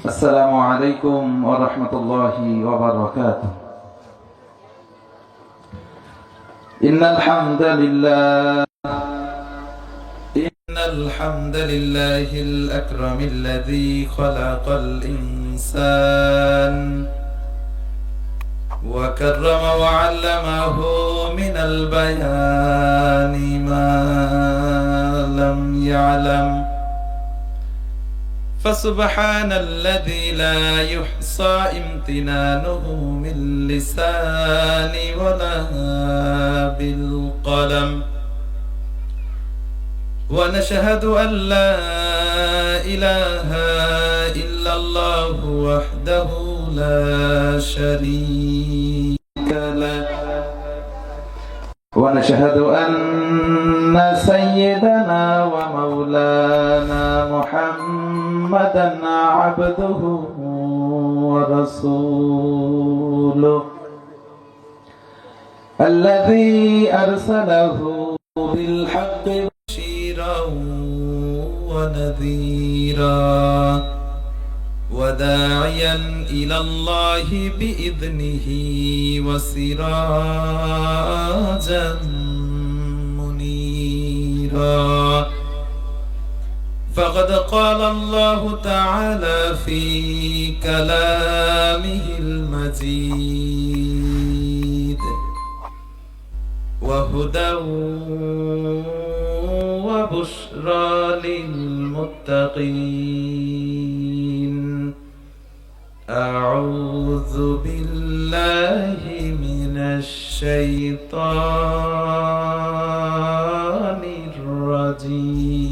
السلام عليكم ورحمة الله وبركاته. إن الحمد لله الأكرم الذي خلق الإنسان وكرم وعلمه من البيان ما لم يعلم، فسبحان الذي لا يحصى امتنانه من لسان ولا بالقلم، ونشهد أن لا إله إلا الله وحده لا شريك له، ونشهد أن سيدنا ومولانا محمدا عبده ورسوله الذي أرسله بالحق بشيرا ونذيرا وداعيا إلى الله بإذنه وسراجا منيرا. فقد قال الله تعالى في كلامه المجيد: وهدى وبشرى للمتقين. أعوذ بالله من الشيطان الرجيم.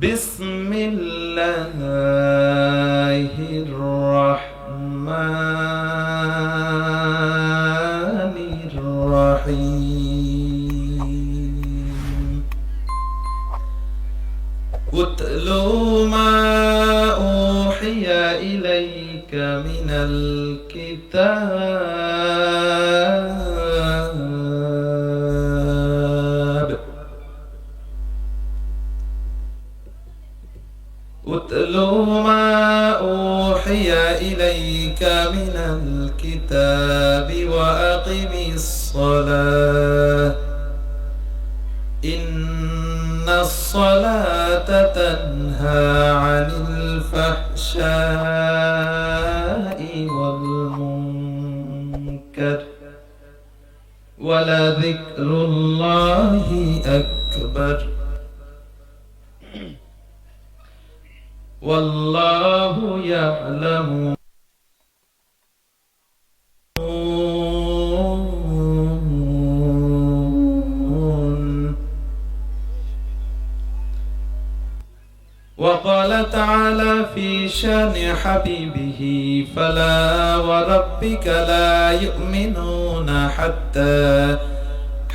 بسم الله الرحمن الرحيم. اتل ما أوحي إليك من الكتاب. اتل ما أوحي إليك من الكتاب وأقم الصلاة إن الصلاة تنهى عن الفحشاء والمنكر ولذكر الله أكبر والله يعلم. وقال تعالى في شان حبيبه: فلا وربك لا يؤمنون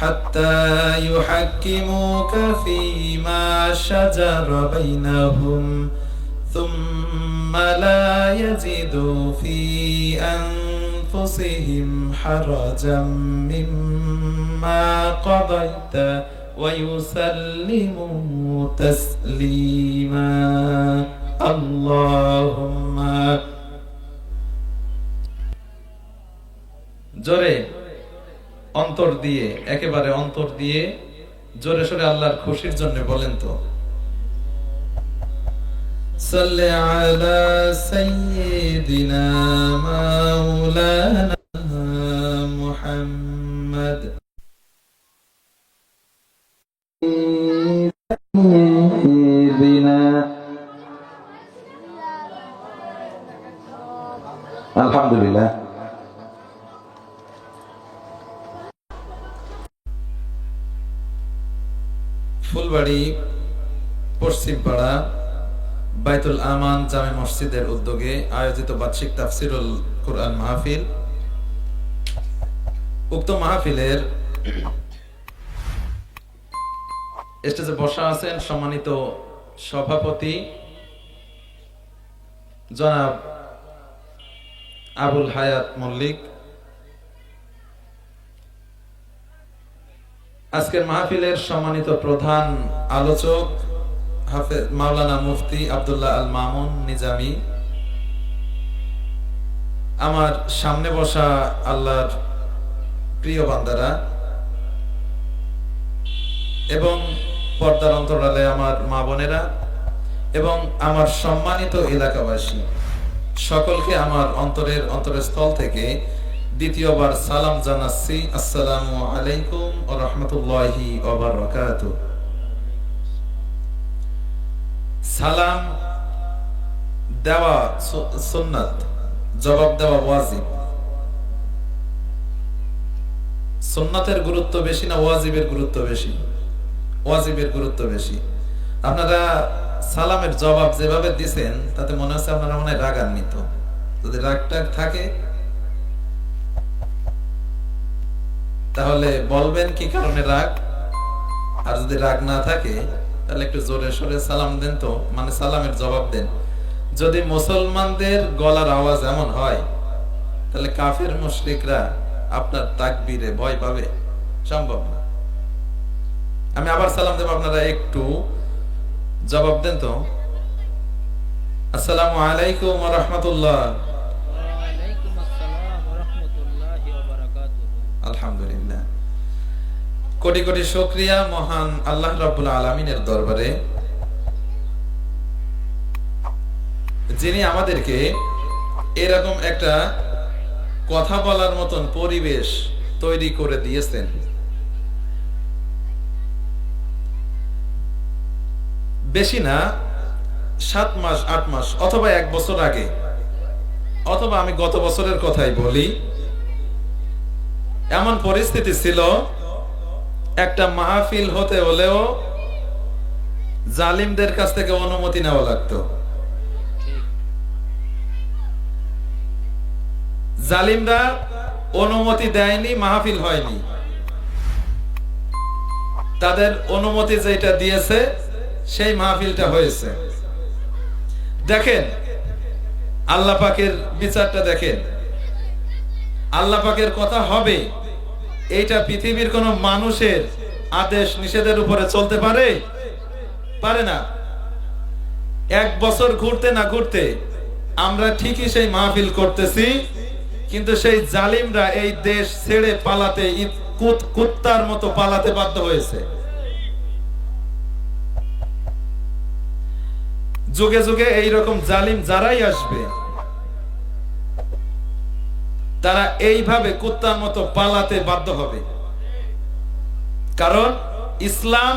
حتى يحكموك فيما شجر بينهم ثم لا يجدوا في أنفسهم حرجا مما قضيت ويسلموا تسليما. اللهم জোরে অন্তর দিয়ে, একেবারে অন্তর দিয়ে জোরে সোরে আল্লাহর খুশির জন্য বলেন তো: সাল্লি আলা সাইয়্যিদিনা মাওলানা মুহাম্মদ। আলহামদুলিল্লাহ। ফুলবাড়ি পশ্চিমপাড়া বাইতুল আমান জামে মসজিদের উদ্যোগে আয়োজিত বার্ষিক তাফসিরুল কুরআন মাহফিল। উক্ত মাহফিলের স্টেজে বসা আছেন সম্মানিত সভাপতি জনাব আবুল হায়াত মল্লিক, আজকের মাহফিলের সম্মানিত প্রধান আলোচক হাফেজ মাওলানা মুফতি আব্দুল্লাহ আল মামুন নিজামী, আমার সামনে বসা আল্লাহর প্রিয় বান্দারা এবং পর্দার অন্তরালে আমার মা বোনেরা এবং আমার সম্মানিত এলাকাবাসী সকলকে আমার অন্তরস্থল থেকে দ্বিতীয়বার সালাম জানাচ্ছি। আসসালামু আলাইকুম ওয়া রাহমাতুল্লাহি ওয়া বারাকাতুহু। সালাম দেওয়া সুন্নাত, জবাব দেওয়া ওয়াজিব। সুন্নাতের গুরুত্ব বেশি না ওয়াজিবের গুরুত্ব বেশি? ওয়াজিবের গুরুত্ব বেশি। আপনারা সালামের জবাব যেভাবে দিছেন তাতে মনে হচ্ছে আপনারা মনে হয় রাগান্বিত। যদি রাগটাগ থাকে তাহলে বলবেন কি কারণে রাগ, আর যদি রাগ না থাকে তাহলে একটু জোরে সোরে সালাম দেন, তো মানে সালামের জবাব দেন। যদি মুসলমানদের গলার আওয়াজ এমন হয় তাহলে কাফের মুশরিকরা আপনার তাকবীরে ভয় পাবে? সম্ভব না। আমি আবার সালাম দেব, আপনারা একটু জবাব দেন তো। আসসালামু আলাইকুম ওয়া রাহমাতুল্লাহ। ওয়া আলাইকুম আসসালাম ওয়া রাহমাতুল্লাহি ওয়া বারাকাতুহু। আলহামদুলিল্লাহ, কোটি কোটি শুকরিয়া মহান আল্লাহ রাব্বুল আলামিনের দরবারে, যিনি আমাদেরকে এরকম একটা কথা বলার মতন পরিবেশ তৈরি করে দিয়েছেন। বেশি না, 7 মাস 8 মাস অথবা 1 বছর আগে, অথবা আমি গত বছরের কথাই বলি, এমন পরিস্থিতি ছিল একটা মাহফিল হতে হলেও জালিমদের কাছ থেকে অনুমতি নেওয়া লাগতো। জালিমরা অনুমতি দেয়নি, মাহফিল হয়নি। তাদের অনুমতি যেটা দিয়েছে সেই মাহফিলটা হয়েছে। দেখেন আল্লাহ পাকের বিচারটা, দেখেন আল্লাহ পাকের কথা হবে, এইটা পৃথিবীর কোন মানুষের আদেশ নিষেধের উপরে চলতে পারে? পারে না। 1 বছর ঘুরতে না ঘুরতে আমরা ঠিকই সেই মাহফিল করতেছি, কিন্তু সেই জালিমরা এই দেশ ছেড়ে পালাতে কুত্তার মতো পালাতে বাধ্য হয়েছে। যুগে যুগে এইরকম জালিম যারাই আসবে তারা এইভাবে কুত্তার মতো পালাতে বাধ্য হবে। কারণ ইসলাম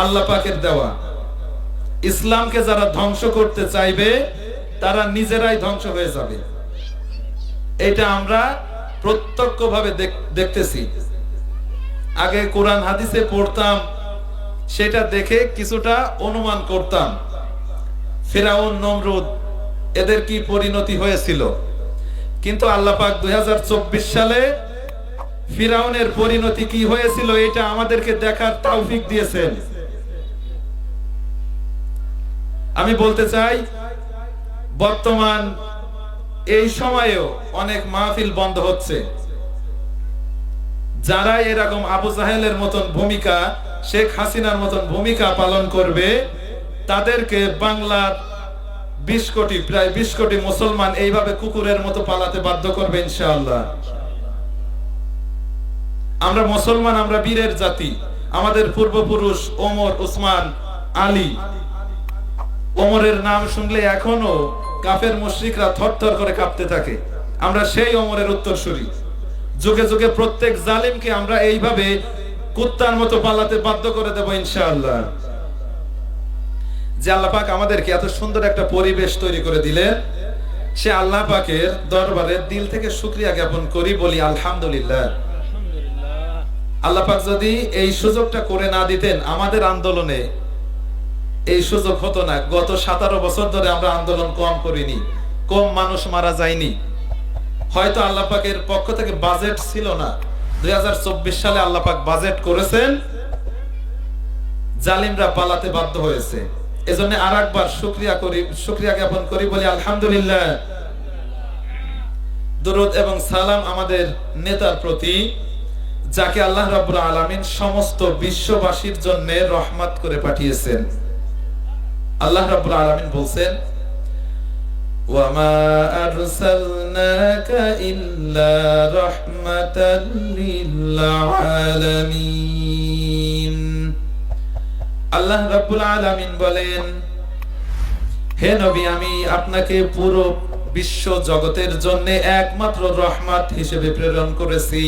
আল্লাহ পাকের দেওয়া। ইসলামকে যারা ধ্বংস করতে চাইবে তারা নিজেরাই ধ্বংস হয়ে যাবে। এটা আমরা প্রত্যক্ষভাবে দেখতেছি। আগে কোরআন হাদিসে পড়তাম, সেটা দেখে কিছুটা অনুমান করতাম ফিরাউন, নমরুদ এদের কি পরিণতি হয়েছিল। কিন্তু আল্লাহ পাক 2024 সালে ফিরাউনের পরিণতি কি হয়েছিল এটা আমাদেরকে দেখার তৌফিক দিয়েছেন। আমি বলতে চাই, বর্তমান এই সময়েও অনেক মাহফিল বন্ধ হচ্ছে। যারা এরকম আবু জাহেলের মতন ভূমিকা, শেখ হাসিনার মতন ভূমিকা পালন করবে, তাদেরকে বাংলার 20 কোটি, প্রায় 20 কোটি মুসলমান এইভাবে কুকুরের মতো পালাতে বাধ্য করবে ইনশাআল্লাহ। আমরা মুসলমান, আমরা বীরের জাতি। আমাদের পূর্বপুরুষ ওমর, উসমান, আলী, ওমরের নাম শুনলে এখনো কাফের মুশরিকরা থরথর করে কাঁপতে থাকে। আমরা সেই ওমরের উত্তরসূরি। যুগে যুগে প্রত্যেক জালিমকে আমরা এইভাবে কুত্তার মতো পালাতে বাধ্য করে দেব ইনশাআল্লাহ। যে আল্লাহ পাক আমাদেরকে এত সুন্দর একটা পরিবেশ তৈরি করে দিলেন, সে আল্লাহ পাকের দরবারে দিল থেকে শুকরিয়া জ্ঞাপন করি, বলি আলহামদুলিল্লাহ। আল্লাহ পাক যদি এই সুযোগটা করে না দিতেন, আমাদের আন্দোলনে এই সুযোগ হতো না। গত 17 বছর ধরে আমরা আন্দোলন কম করিনি, কম মানুষ মারা যায়নি। হয়তো আল্লাহ পাকের পক্ষ থেকে বাজেট ছিল না। 2024 সালে আল্লাহ পাক বাজেট করেছেন, জালিমরা পালাতে বাধ্য হয়েছে। এজন্য আরেকবার শুকরিয়া জ্ঞাপন করি, বলি আলহামদুলিল্লাহ। দরুদ এবং সালাম আমাদের নেতার প্রতি, যাকে আল্লাহ রাব্বুল আলামিন সমস্ত বিশ্ববাসীর জন্য রহমত করে পাঠিয়েছেন। আল্লাহ রাব্বুল আলামিন বলছেন ওয়ামা আরসালনাকা ইল্লা রাহমাতাল লিল আলামিন। আল্লাহ রাব্বুল আলামিন বলেন, হে নবী, আমি আপনাকে পুরো বিশ্ব জগতের জন্য একমাত্র রহমত হিসেবে প্রেরণ করেছি।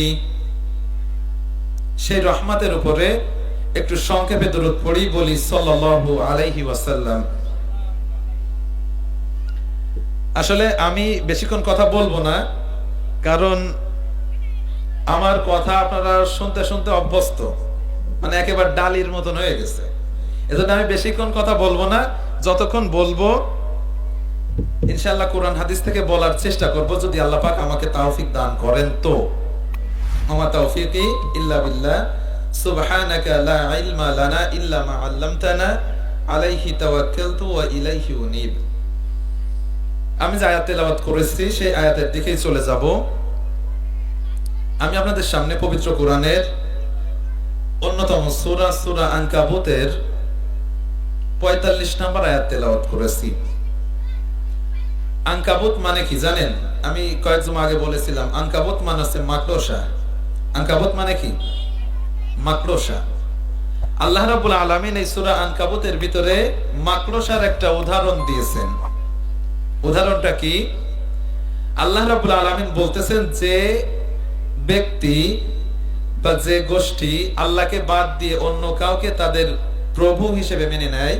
সেই রহমতের উপরে একটু সংক্ষেপে দরুদ পড়ি, বলি সাল্লাল্লাহু আলাইহি ওয়াসাল্লাম। আসলে আমি বেশিক্ষণ কথা বলবো না, কারণ আমার কথা আপনারা শুনতে শুনতে অভ্যস্ত, মানে একেবারে ডালির মতন হয়ে গেছে। এজন্য আমি বেশিক্ষণ কথা বলবো না, যতক্ষণ বলবো ইনশাআল্লাহ কোরআন হাদিস থেকে বলার চেষ্টা করব, যদি আল্লাহ পাক আমাকে তৌফিক দান করেন তো। আমা তাওফীকি ইল্লা বিল্লাহ, সুবহানাকা লা ইলমা লানা ইল্লা মা আল্লামতানা, আলাইহি তাওয়াক্কালতু ওয়া ইলাইহি উনীব। আমি যে আয়াত তেলাওয়াত করেছি সেই আয়াতের দিকেই চলে যাব। আমি আপনাদের সামনে পবিত্র কোরআনের অন্যতম সূরা সূরা আনকাবুতের 45 নম্বর আয়াত তেলাওয়াত করেছি। আনকাবুত মানে কি জানেন? আমি কয়েক জুমা আগে বলেছিলাম, আনকাবুত মানে হচ্ছে মাকড়সা। আনকাবুত মানে কি? মাকড়সা। আল্লাহ রাব্বুল আলামিন এই সূরা আনকাবুতের ভিতরে মাকড়সার একটা উদাহরণ দিয়েছেন। উদাহরণটা কি? আল্লাহ রাব্বুল আলামিন বলতেছেন, যে ব্যক্তি বা যে গোষ্ঠী আল্লাহকে বাদ দিয়ে অন্য কাউকে তাদের প্রভু হিসেবে মেনে নেয়,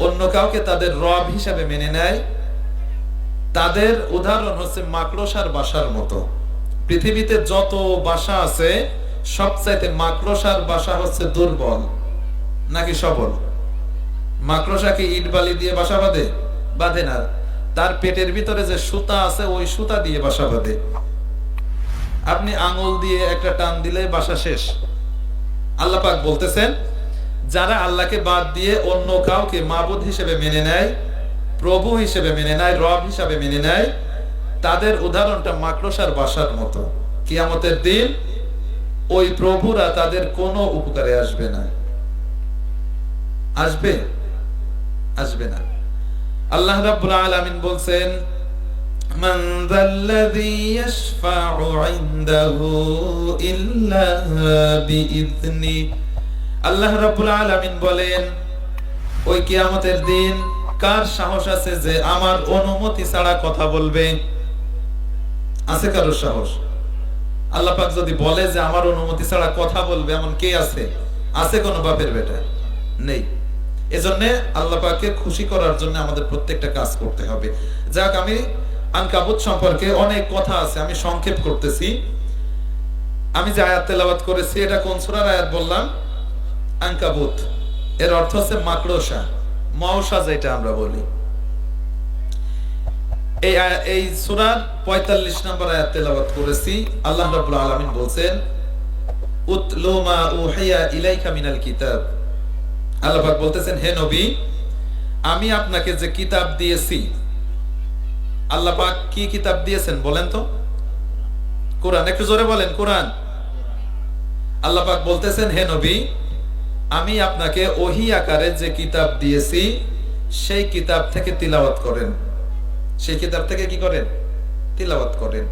অন্য কাউকে তাদের রব হিসেবে মেনে নেয়, তাদের উদাহরণ হচ্ছে মাকড়সার বাসার মতো। পৃথিবীতে যত বাসা আছে সবচাইতে মাকড়সার বাসা হচ্ছে দুর্বল নাকি সবল? মাকড়সা কি ইট বালি দিয়ে বাসা বাঁধে? বাঁধে না। তার পেটের ভিতরে যে সুতা আছে ওই সুতা দিয়ে বাসা বাঁধে। আপনি আঙুল দিয়ে একটা টান দিলে বাসা শেষ। আল্লাহ পাক বলতেছেন, যারা আল্লাহকে বাদ দিয়ে অন্য কাউকে মাবুদ হিসেবে মেনে নেয়, প্রভু হিসেবে মেনে নেয়, রব হিসেবে মেনে নেয়, তাদের উদাহরণটা মাকড়সার বাসার মতো। কিয়ামতের দিন ওই প্রভুরা তাদের কোনো উপকারে আসবে না। আসবে? আসবে না। আল্লাহ রাব্বুল আলামিন বলছেন, মান যাল্লাযী ইয়াশফাউ ইনদাহু ইল্লা বিইذনি। আল্লাহ রাব্বুল আলামিন বলেন, ওই কিয়ামতের দিন কার সাহস আছে যে আমার অনুমতি ছাড়া কথা বলবে? আছে কারোর সাহস? আল্লাহ পাক যদি বলে যে আমার অনুমতি ছাড়া কথা বলবে, এমন কে আছে? আছে কোন বাপের বেটা? নেই। এজন্য আল্লাহ পাককে খুশি করার জন্য আমাদের প্রত্যেকটা কাজ করতে হবে। যাক, আমি আনকাবুত সম্পর্কে অনেক কথা আছে, আমি সংক্ষেপ করতেছি। আমি যে আয়াত তেলাওয়াত করেছি এটা কোন সূরার আয়াত বললাম? আনকাবুত। এর অর্থ হচ্ছে মাকড়সা, মশা যেটা আমরা বলি। এই সূরার 45 নম্বর আয়াত তেলাওয়াত করেছি। আল্লাহ রাব্বুল আলামিন বলছেন, উতলু মা উহিয়া ইলাইকা মিনাল কিতাব। আল্লাহ পাক বলতেছেন, হে নবী, আমি আপনাকে যে কিতাব দিয়েছি। আল্লাহ পাক কি কিতাব দিয়েছেন বলেন তো? কোরআন। একটু জোরে বলেন, কোরআন। আল্লাহ পাক বলতেছেন, হে নবী, আমি আপনাকে ওহী আকারে যে কিতাব দিয়েছি সেই কিতাব থেকে তিলাওয়াত করেন। সেই কিতাব থেকে কি করেন? তিলাওয়াত করেন।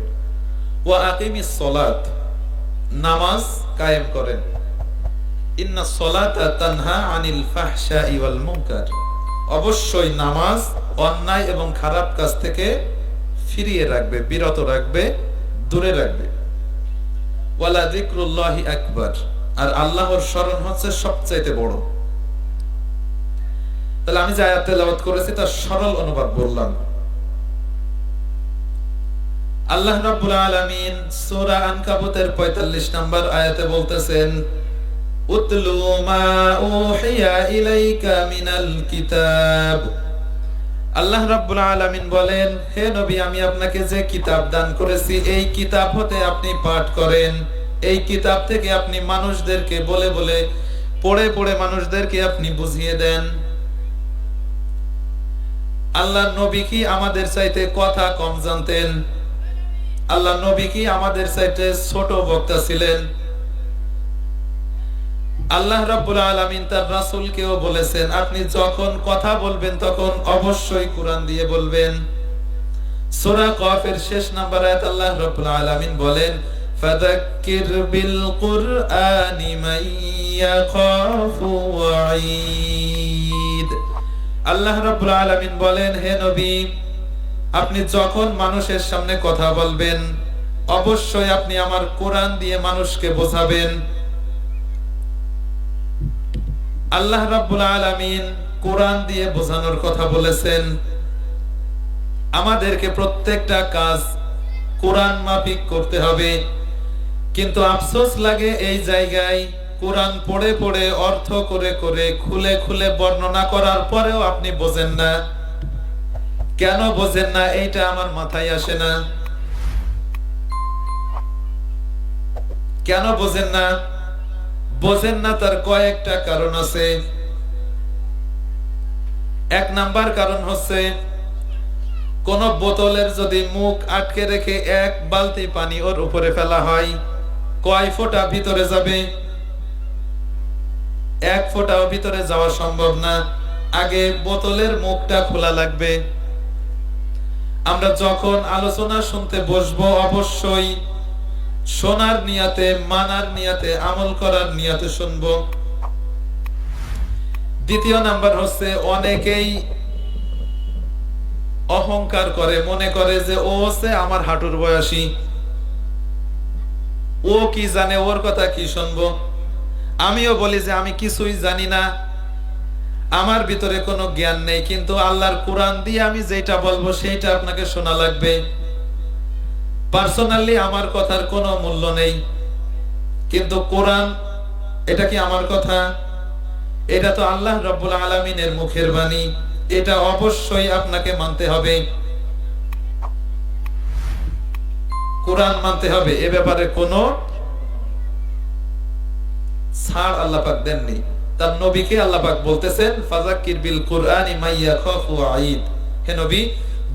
ওয়া আকিমিস সালাত, নামাজ কায়েম করেন। ইন্নাস সালাতা তানহা আনিল ফাহশাই ওয়াল মুনকার। অবশ্যই নামাজ অন্যায় এবং খারাপ কাজ থেকে ফিরিয়ে রাখবে, বিরত রাখবে, দূরে রাখবে। ওয়ালা যিকরুল্লাহি আকবার, আর আল্লাহর স্মরণ হচ্ছে সবচাইতে বড়। তাহলে আমি যে আয়াত তেলাওয়াত করেছি তার সরল অনুবাদ বললাম। আল্লাহ রাব্বুল আলামিন সূরা আনকাবুতের 45 নম্বর আয়াতে বলতেছেন, উতলু মা উহিয়া ইলাইকা মিনাল কিতাব। আল্লাহ রাব্বুল আলামিন বলেন, হে নবী, আমি আপনাকে যে কিতাব দান করেছি এই কিতাব হতে আপনি পাঠ করেন। এই কিতাব থেকে আপনি মানুষদেরকে বলে বলে, পড়ে পড়ে মানুষদেরকে আপনি বুঝিয়ে দেন। আল্লাহ নবী কি আমাদের চাইতে কথা কম জানতেন? আল্লাহ নবী কি আমাদের চাইতে ছোট বক্তা ছিলেন? আল্লাহ রাব্বুল আলামিন তার রাসূলকেও বলেছেন আপনি যখন কথা বলবেন তখন অবশ্যই কোরআন দিয়ে বলবেন। সূরা কফের শেষ নাম্বার আয়াত আল্লাহ রাব্বুল আলামিন বলেন ফাযাক্কির বিল কুরআনি মান ইয়াখাফু ওয়াঈদ। আল্লাহ রাব্বুল আলামিন বলেন হে নবী আপনি যখন মানুষের সামনে কথা বলবেন অবশ্যই আপনি আমার কোরআন দিয়ে মানুষকে বোঝাবেন। আল্লাহ রাব্বুল আলামিন কোরআন দিয়ে বোঝানোর কথা বলেছেন। আমাদেরকে প্রত্যেকটা কাজ কোরআন মাফিক করতে হবে, কিন্তু আফসোস লাগে এই জায়গায় কোরআন পড়ে পড়ে অর্থ করে করে খুলে খুলে বর্ণনা করার পরেও আপনি বোঝেন না। কেন বোঝেন না এইটা আমার মাথায় আসে না। কেন বোঝেন না? বোঝেন না তার কয়েকটা কারণ আছে। এক নাম্বার কারণ হচ্ছে কোন বোতলের যদি মুখ আটকে রেখে এক বালতি পানি ওর উপরে ফেলা হয় কয় ফোঁটা ভিতরে যাবে? এক ফোঁটাও ভিতরে যাওয়া সম্ভব না। আগে বোতলের মুখটা খোলা লাগবে। আমরা যখন আলোচনা শুনতে বসবো অবশ্যই শোনার নিয়তে, মানার নিয়তে, আমল করার নিয়তে শুনবো। দ্বিতীয় নাম্বার হচ্ছে অনেকেই অহংকার করে, মনে করে যে ও হচ্ছে আমার হাঁটুর বয়সী, ও কি জানে, ওর কথা কি শুনবো। আমিও বলি যে আমি কিছুই জানি না, আমার ভিতরে কোনো জ্ঞান নেই, কিন্তু আল্লাহর কোরআন দিয়ে আমি যেটা বলবো সেইটা আপনাকে শোনা লাগবে। পার্সোনালি আমার কথার কোনো মূল্য নেই, কিন্তু কোরআন এটা কি আমার কথা? এটা তো আল্লাহ রাব্বুল আলামিনের মুখের বাণী, এটা অবশ্যই আপনাকে মানতে হবে। কোরআন মানতে হবে, এ ব্যাপারে কোনো ছাড় আল্লাহ পাক দেননি। তার নবীকে আল্লাহ পাক বলতেছেন ফাযাক্কির বিল কুরআনি মান ইয়াখাফু ওয়াঈদ। হে নবী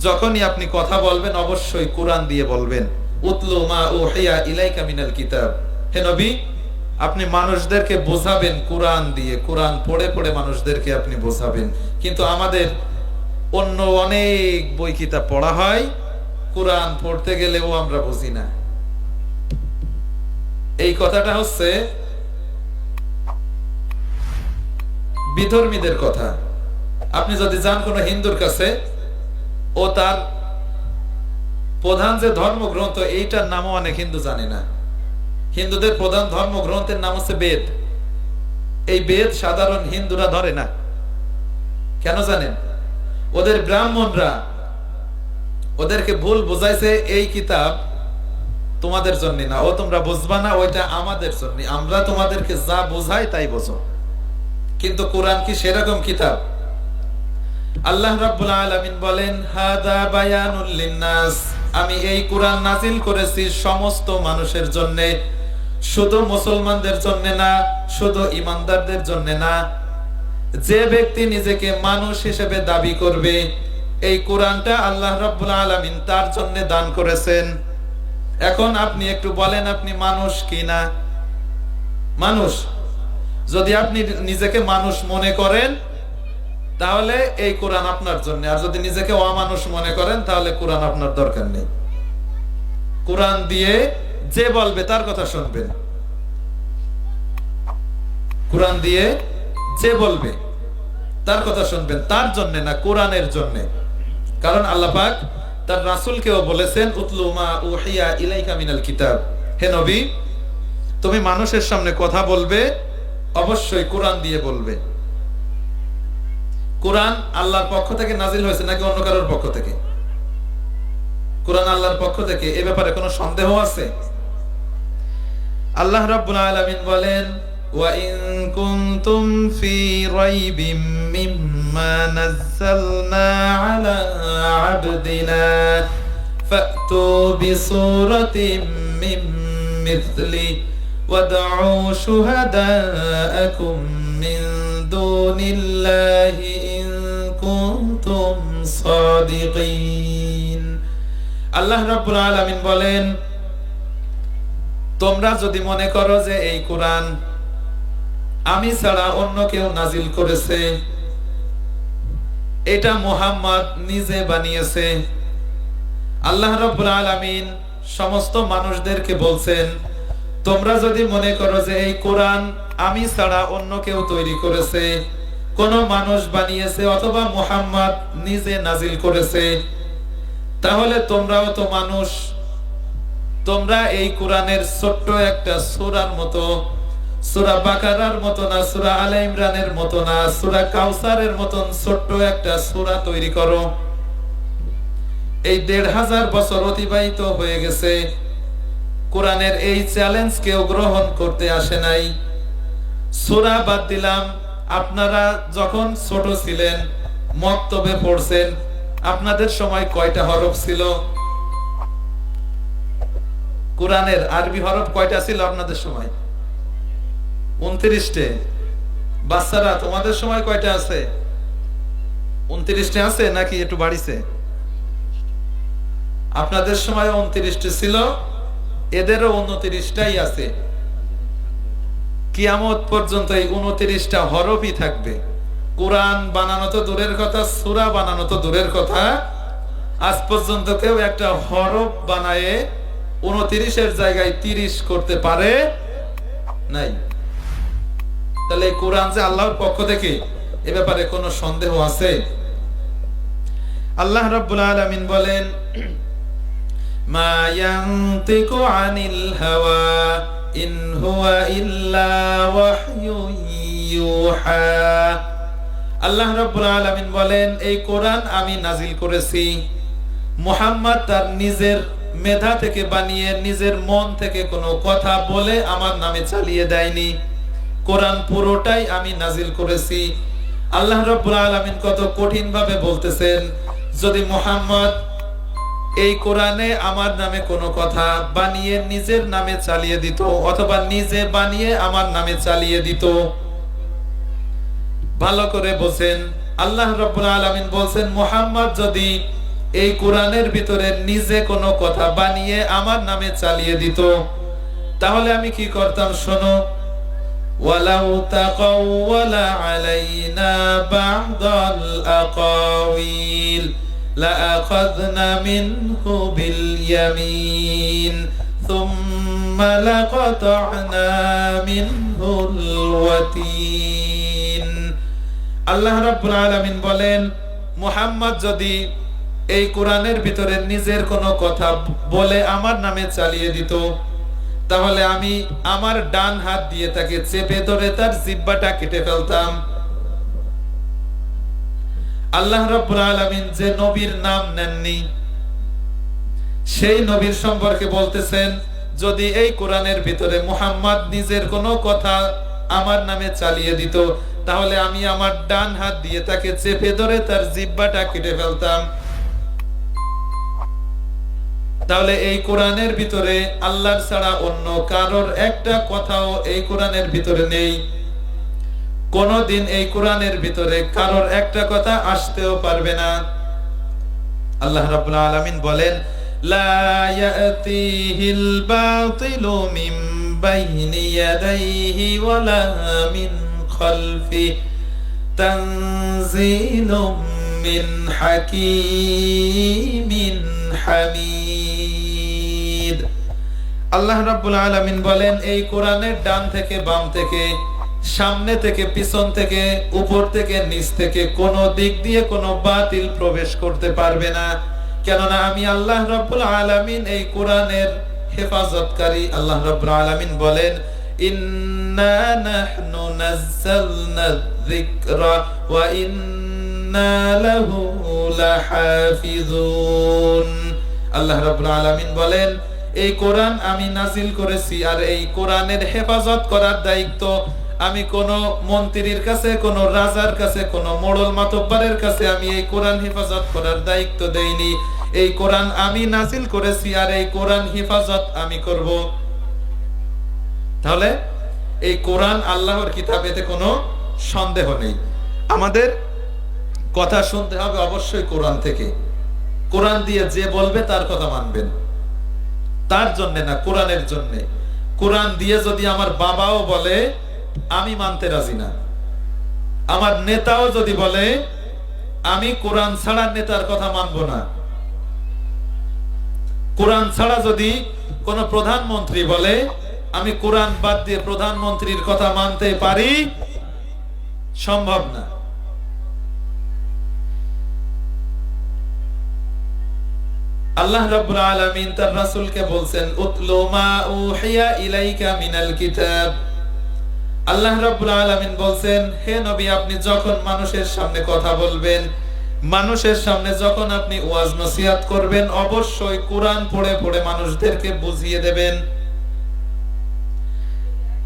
যখনই আপনি কথা বলবেন অবশ্যই কোরআন দিয়ে বলবেন। উতলু মা উহিয়া ইলাইকা মিনাল কিতাব। হে নবী আপনি মানুষদেরকে বোঝাবেন কোরআন দিয়ে, কোরআন পড়ে পড়ে মানুষদেরকে আপনি বোঝাবেন। কিন্তু আমাদের অন্য অনেক বই কিতাব পড়া হয়, কোরআন পড়তে গেলেও আমরা বুঝি না। এই কথাটা হচ্ছে বিধর্মীদের কথা। আপনি যদি যান কোন হিন্দুর কাছে, ও তার প্রধান যে ধর্মগ্রন্থ এইটার নামও অনেক হিন্দু জানে না। হিন্দুদের প্রধান ধর্মগ্রন্থের নাম হচ্ছে বেদ। এই বেদ সাধারণ হিন্দুরা ধরে না। কেন জানেন? ওদের ব্রাহ্মণরা ওদেরকে ভুল বোঝাইছে, এই কিতাব তোমাদের জন্য না, ও তোমরা বুঝবা না, ওইটা আমাদের জন্য, আমরা তোমাদেরকে যা বোঝাই তাই বোঝো। কিন্তু কোরআন কি সেরকম কিতাব? আল্লাহ রাব্বুল আলামিন বলেন হাদা বায়ানুল লিন্নাস, আমি এই কোরআন নাজিল করেছি সমস্ত মানুষের জন্য, শুধু মুসলমানদের জন্য না, শুধু ঈমানদারদের জন্য না। যে ব্যক্তি নিজেকে মানুষ হিসেবে দাবি করবে এই কোরআনটা আল্লাহ রাব্বুল আলামিন তার জন্য দান করেছেন। এখন আপনি একটু বলেন আপনি মানুষ কি না? মানুষ। যদি আপনি নিজেকে মানুষ মনে করেন তাহলে এই কোরআন আপনার জন্য, আর যদি নিজেকে অমানুষ মনে করেন তাহলে কোরআন আপনার দরকার নেই। কোরআন দিয়ে যে বলবে তার কথা শুনবেন। কোরআন দিয়ে যে বলবে তার কথা শুনবেন, তার জন্য না, কোরআনের জন্য। কারণ আল্লাহ পাক তার রাসূলকেও বলেছেন উতলু মা উহিয়া ইলাইকা মিনাল কিতাব। হে নবী তুমি মানুষের সামনে কথা বলবে অবশ্যই কোরআন দিয়ে বলবে। কোরআন আল্লাহর পক্ষ থেকে নাজিল হয়েছে নাকি অন্য কারোর পক্ষ থেকে? কোরআন আল্লাহর পক্ষ থেকে, এ ব্যাপারে কোনো সন্দেহ আছে? আল্লাহ রাব্বুল আলামিন বলেন ওয়া ইন কুনতুম ফি রাইবিম মিম্মা নাযালনা আলা আবদিনা ফাতু বিসূরাতিম মিন মিথলি ওয়াদউ শুহাদাআকুম মিন দুনিল্লাহি ইন কুনতুম সাদিকিন। আল্লাহ রাব্বুল আলামিন বলেন তোমরা যদি মনে করো যে এই কোরআন আমি ছাড়া অন্য কেউ নাজিল করেছে, এটা মুহাম্মদ নিজে বানিয়েছে। আল্লাহ রাব্বুল আলামিন সমস্ত মানুষদেরকে বলছেন, তোমরা যদি মনে করো যে এই কোরআন আমি ছাড়া অন্য কেউ তৈরি করেছে, কোন মানুষ বানিয়েছে অথবা মুহাম্মদ নিজে নাজিল করেছে, তাহলে তোমরাও তো মানুষ। তোমরা এই কোরআনের ছোট্ট একটা সূরার মতো, সূরা বাকারার মতো না, সূরা আলে ইমরানের মতো না, সূরা কাউসারের মতন ছোট্ট একটা সূরা তৈরি করো। এই ১৫০০ বছর অতিবাহিত হয়ে গেছে, কোরআনের এই চ্যালেঞ্জ কেউ গ্রহণ করতে আসে নাই। সূরা বাদ দিলাম, আপনারা যখন ছোট ছিলেন মক্তবে পড়ছেন, আপনাদের সময় কয়টা হরফ ছিল? কোরআনের আরবি হরফ কয়টা ছিল আপনাদের সময়? 29টে। বাচ্চারা তোমাদের সময় কয়টা আছে? 29টে আছে নাকি একটু বাড়িছে? আপনাদের সময় 29টে ছিল, এদেরও 29টাই আছে। কিয়ামত পর্যন্ত এই 29টা হরফই থাকবে। কোরআন বানানো তো দূরের কথা, সূরা বানানো তো দূরের কথা, আজ পর্যন্ত কেউ একটা হরফ বানায়ে 29-এর জায়গায় 30 করতে পারে নাই। তাহলে কোরআন যে আল্লাহর পক্ষ থেকে, এ ব্যাপারে কোনো সন্দেহ আছে? আল্লাহ রাব্বুল আলামিন বলেন, মা ইয়ানতিকু আনিল হাওয়া ইন হুয়া ইল্লা ওয়াহয়ুন ইউহা। আল্লাহ রাব্বুল আলামিন বলেন, এই কোরআন আমি নাজিল করেছি। মুহাম্মদ তার নিজের মেধা থেকে বানিয়ে, নিজের মন থেকে কোনো কথা বলে আমার নামে চালিয়ে দেয়নি। কোরআন পুরোটাই আমি নাজিল করেছি। আল্লাহ রাব্বুল আলামিন কত কঠিন ভাবে বলতেছেন, যদি মুহাম্মদ এই কোরআনে আমার নামে কোনো কথা বানিয়ে নিজের নামে চালিয়ে দিত, অথবা নিজে বানিয়ে আমার নামে চালিয়ে দিত। ভালো করে বোঝেন, আল্লাহ রাব্বুল আলামিন বলছেন, মুহাম্মদ যদি এই কোরআনের ভিতরে নিজে কোনো কথা বানিয়ে আমার নামে চালিয়ে দিত, তাহলে আমি কি করতাম শোনো। ওয়ালাউ তাকাওয়ালা আলাইনা বা'দাল আকাওয়িল লাআখাযনা মিনহু বিল ইয়ামিন সুম্মা লাকাতা'না মিনহুল ওয়াতিন। আল্লাহ রাব্বুল আলামিন বলেন, মুহাম্মদ যদি এই কোরআনের ভিতরে নিজের কোনো কথা বলে আমার নামে চালিয়ে দিত, তাহলে আমি আমার ডান হাত দিয়ে তাকে চেপে ধরে তার জিহ্বাটা কেটে ফেলতাম। আল্লাহ রাব্বুল আলামিন যে নবীর নাম নেননি, সেই নবীর সম্পর্কে বলতেছেন, যদি এই কোরআনের ভিতরে মুহাম্মদ নিজের কোনো কথা আমার নামে চালিয়ে দিত, তাহলে আমি আমার ডান হাত দিয়ে তাকে চেপে ধরে তার জিহ্বাটা কেটে ফেলতাম। তাহলে এই কোরআনের ভিতরে আল্লাহর ছাড়া অন্য কারোর একটা কথাও এই কোরআনের ভিতরে নেই। কোনদিন এই কোরআনের ভিতরে কারোর একটা কথা আসতেও পারবে না। আল্লাহ রাব্বুল আলামিন বলেন, লা ইয়াতিহিল বাতিলু মিন বাইনি ইয়াদাইহি ওয়ালা মিন খালফি তানজিলুম মিন হাকীমিন হামিদ। আল্লাহ রাব্বুল আলামিন বলেন, এই কোরআনের ডান থেকে বাম থেকে, সামনে থেকে পিছন থেকে, উপর থেকে নিচ থেকে কোন দিক দিয়ে কোনো বাতিল প্রবেশ করতে পারবে না। কেননা আমি আল্লাহ রাব্বুল আলামিন এই কোরআনের হেফাজতকারী। আল্লাহ রাব্বুল আলামিন বলেন, ইন্না নাহনু নাযালনা যিকরা ওয়া ইন্না লাহু লাহাফিজুন। আল্লাহ রাব্বুল আলামিন বলেন, এই কোরআন আমি নাজিল করেছি, আর এই কোরআনের হেফাজত করার দায়িত্ব আমি কোন মন্ত্রীর কাছে, কোন রাজার কাছে, কোন মোড়ল মাতব্বরের কাছে আমি এই কোরআন হেফাজত করার দায়িত্ব দেইনি। এই কোরআন আমি নাজিল করেছি, আর এই কোরআন হেফাজত আমি করব। তাহলে এই কোরআন আল্লাহর কিতাব, এতে কোনো সন্দেহ নেই। আমাদের কথা শুনতে হবে অবশ্যই কোরআন থেকে। কোরআন দিয়ে যে বলবে তার কথা মানবেন, তার জন্য না, কোরআনের জন্য। কোরআন দিয়ে যদি আমার বাবাও বলে আমি মানতে রাজি না। আমার নেতাও যদি বলে আমি কোরআন ছাড়া নেতার কথা মানব না, কোরআন ছাড়া যদি কোন প্রধানমন্ত্রী বলে আমি কোরআন বাদ দিয়ে প্রধানমন্ত্রীর কথা মানতে পারি, সম্ভব না। আল্লাহ রাব্বুল আলামিন তার রাসূলকে বলছেন উতলু মা উহিয়া ইলাইকা মিনাল কিতাব। আল্লাহ রাব্বুল আলামিন বলছেন হে নবী, আপনি যখন মানুষের সামনে কথা বলবেন, মানুষের সামনে যখন আপনি ওয়াজ নসিহত করবেন, অবশ্যই কোরআন পড়ে পড়ে মানুষদেরকে বুঝিয়ে দেবেন।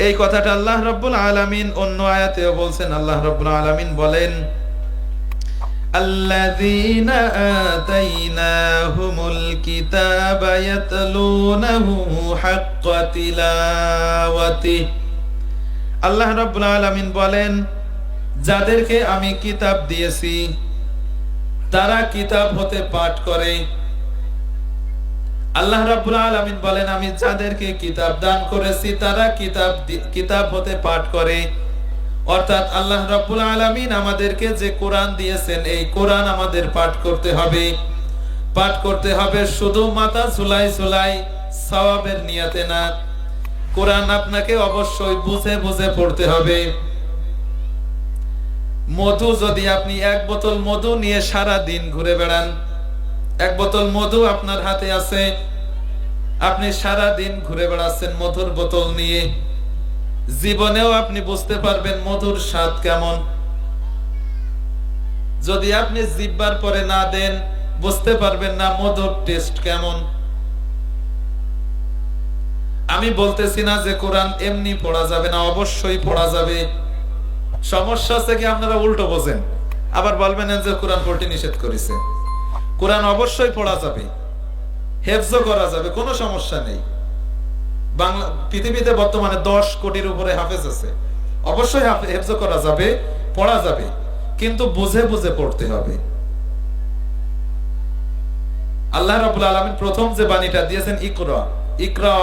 এই কথাটা আল্লাহ রাব্বুল আলামিন অন্য আয়াতেও বলছেন। আল্লাহ রাব্বুল আলামিন বলেন الذين آتيناهم الكتاب يتلونه حق تلاوته। আল্লাহ রাব্বুল আলামিন বলেন যাদেরকে আমি কিতাব দিয়েছি তারা কিতাব হতে পাঠ করে। আল্লাহ রাব্বুল আলামিন বলেন আমি যাদেরকে কিতাব দান করেছি তারা কিতাব হতে পাঠ করে। অর্থাৎ আল্লাহ রাব্বুল আলামিন আমাদেরকে যে কোরআন দিয়েছেন এই কোরআন আমাদের পাঠ করতে হবে। পাঠ করতে হবে শুধু মাথা ঝুলাই ঝুলাই সওয়াবের নিয়তে না, কোরআন আপনাকে অবশ্যই বুঝে বুঝে পড়তে হবে। মধু যদি আপনি এক বোতল মধু নিয়ে সারা দিন ঘুরে বেড়ান, এক বোতল মধু আপনার হাতে আছে, আপনি সারা দিন ঘুরে বেড়াচ্ছেন মধুর বোতল নিয়ে, জীবনেও আপনি বুঝতে পারবেন মধুর স্বাদ কেমন। যদি আপনি জিহ্বার পরে না দেন বুঝতে পারবেন না মধুর টেস্ট কেমন। আমি বলতেছি না যে কোরআন এমনি পড়া যাবে না, অবশ্যই পড়া যাবে। সমস্যা হচ্ছে কি আপনারা উল্টো বোঝেন, আবার বলবেন যে কোরআন পড়তে নিষেধ করেছে। কোরআন অবশ্যই পড়া যাবে, হেফজও করা যাবে, কোনো সমস্যা নেই। বাংলা পৃথিবীতে বর্তমানে 10 কোটির উপরে হাফেজ আছে, অবশ্যই হেফজ করা যাবে, পড়া যাবে, কিন্তু বুঝে বুঝে পড়তে হবে। আল্লাহ রাব্বুল আলামিন প্রথম যে বাণীটা দিয়েছেন ইকরা, ইকরা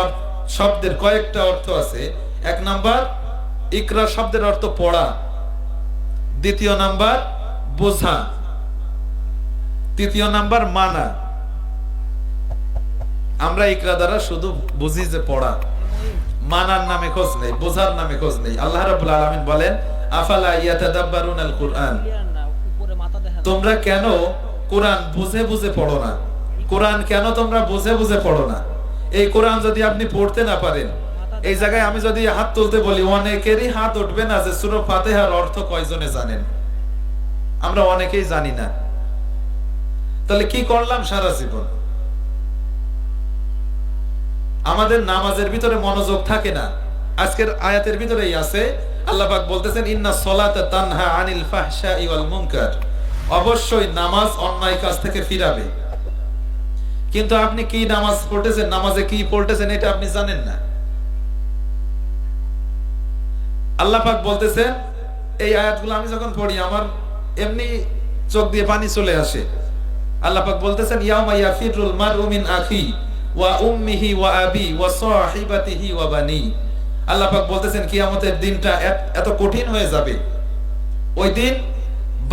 শব্দের কয়েকটা অর্থ আছে। এক নাম্বার ইকরা শব্দের অর্থ পড়া, দ্বিতীয় নাম্বার বোঝা, তৃতীয় নাম্বার মানা। আমরা ইকরা দ্বারা শুধু বুঝি যে পড়া, মানার নামে খোঁজ নেই, বোঝার নামে খোঁজ নেই। আল্লাহ রাব্বুল আলামিন বলেন আফালা ইয়াতাদাব্বারুনাল কুরআন, তোমরা কেন কোরআন বুঝে বুঝে পড়ো না? কোরআন কেন তোমরা বুঝে বুঝে পড়ো না? এই কোরআন যদি আপনি পড়তে না পারেন, এই জায়গায় আমি যদি হাত তুলতে বলি অনেকেরই হাত উঠবে না যে সূরা ফাতিহার অর্থ কয়জনে জানেন? আমরা অনেকেই জানি না। তাহলে কি করলাম সারা জীবন? আমাদের নামাজের ভিতরে মনোযোগ থাকে না। আজকের আয়াতের ভিতরেই আছে, আল্লাহ পাক বলতেছেন ইন্না সলাতা তানহা আনিল ফাহশাই ওয়াল মুনকার, অবশ্যই নামাজ অন্যায় কাজ থেকে ফিরাবে। কিন্তু আপনি কি নামাজ পড়তেছেন, নামাজে কি পড়তেছেন এটা আপনি জানেন না। আল্লাহ পাক বলতেছেন, এই আয়াতগুলো আমি যখন পড়ি আমার এমনি চোখ দিয়ে পানি চলে আসে। আল্লাহ পাক বলতেছেন ইয়াউমা ইয়াফিরুল মারউ মিন আখি ওয়া উম্মিহি ওয়া আবি ওয়া সাহিবাতিহি ওয়া বানি। আল্লাহ পাক বলতেছেন কিয়ামতের দিনটা এত কঠিন হয়ে যাবে, ওই দিন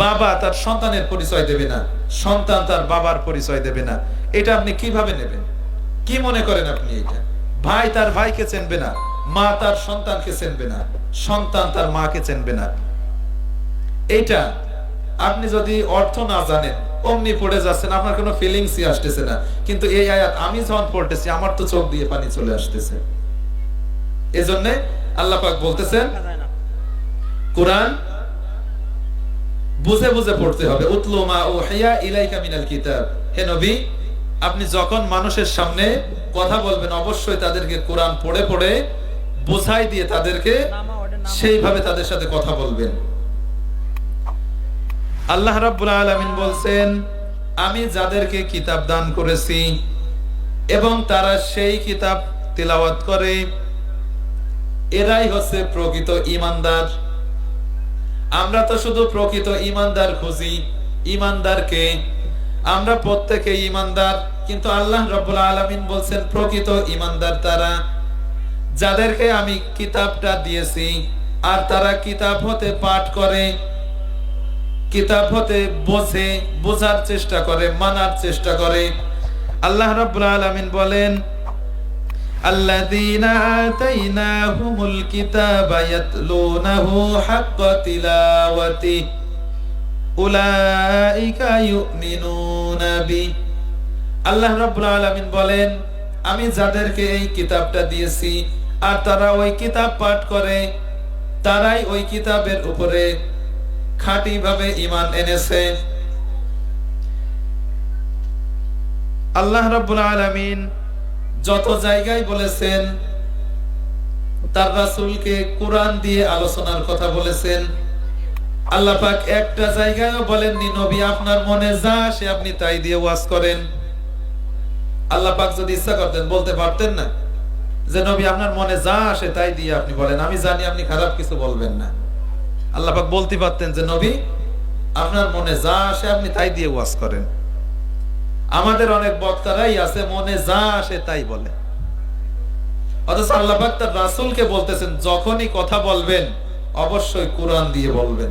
বাবা তার সন্তানের পরিচয় দেবে না, সন্তান তার বাবার পরিচয় দেবে না। এটা আপনি কিভাবে নেবেন? কি মনে করেন আপনি? এটা ভাই তার ভাইকে চিনবে না, মা তার সন্তানকে চিনবে না, সন্তান তার মাকে চিনবে না। এইটা আপনি যদি অর্থ না জানেন অমনি পড়ে যাচ্ছেন, আপনার কোনো ফিলিংসই আসতেছে না। কিন্তু এই আয়াত আমি যখন পড়তেছি আমার তো চোখ দিয়ে পানি চলে আসতেছে। এজন্য আল্লাহ পাক বলতেছেন কোরআন বুঝে বুঝে পড়তে হবে। উতলু মা উহিয়া ইলাইকা মিনাল কিতাব, হে নবী আপনি যখন মানুষের সামনে কথা বলবেন অবশ্যই তাদেরকে কোরআন পড়ে পড়ে বোঝাই দিয়ে তাদেরকে সেইভাবে তাদের সাথে কথা বলবেন। আল্লাহ রাব্বুল আলামিন বলছেন আমি যাদেরকে কিতাব দান করেছি এবং তারা সেই কিতাব তিলাওয়াত করে এরাই হচ্ছে প্রকৃত ঈমানদার। আমরা তো শুধু প্রকৃত ঈমানদার খুঁজি, ঈমানদারকে আমরা প্রত্যেকে ঈমানদার, কিন্তু আল্লাহ রাব্বুল আলামিন বলছেন প্রকৃত ঈমানদার তারা যাদেরকে আমি কিতাবটা দিয়েছি, আর তারা কিতাব হতে পাঠ করে, কিতাব হতে বোঝে, বোঝার চেষ্টা করে, মানার চেষ্টা করে। আল্লাহ রাব্বুল আলামিন বলেন, আল্লাযীনা আতাইনাহুমুল কিতাবা ইয়াতলুনাহু হাক্কা তিলাওয়াতি উলাইকা ইউমিনুনা বি। আল্লাহ রাব্বুল আলামিন বলেন, আমি যাদেরকে এই কিতাবটা দিয়েছি আর তারা ওই কিতাব পাঠ করে, তারাই ওই কিতাবের উপরে খাঁটিভাবে ঈমান এনেছে। আল্লাহ রাব্বুল আলামিন যত জায়গায় বলেছেন, তার রাসূলকে কোরআন দিয়ে আলোচনার কথা বলেছেন। আল্লাহ পাক একটা জায়গায়ও বলেননি নবী আপনার মনে যা আসে আপনি তাই দিয়ে ওয়াজ করেন। আল্লাহ পাক যদি ইচ্ছা করতেন বলতে পারতেন না যে নবী আপনার মনে যা আসে তাই দিয়ে আপনি বলেন, আমি জানি আপনি খারাপ কিছু বলবেন না। আল্লাহ পাক বলতে পারতেন যে নবী আপনার মনে যা আসে আপনি তাই দিয়ে ওয়াজ করেন। আমাদের অনেক বক্তারাই আছে মনে যা আসে তাই বলে, অথচ আল্লাহ পাক তার রাসূলকে বলতেছেন যখনই কথা বলবেন অবশ্যই কোরআন দিয়ে বলবেন।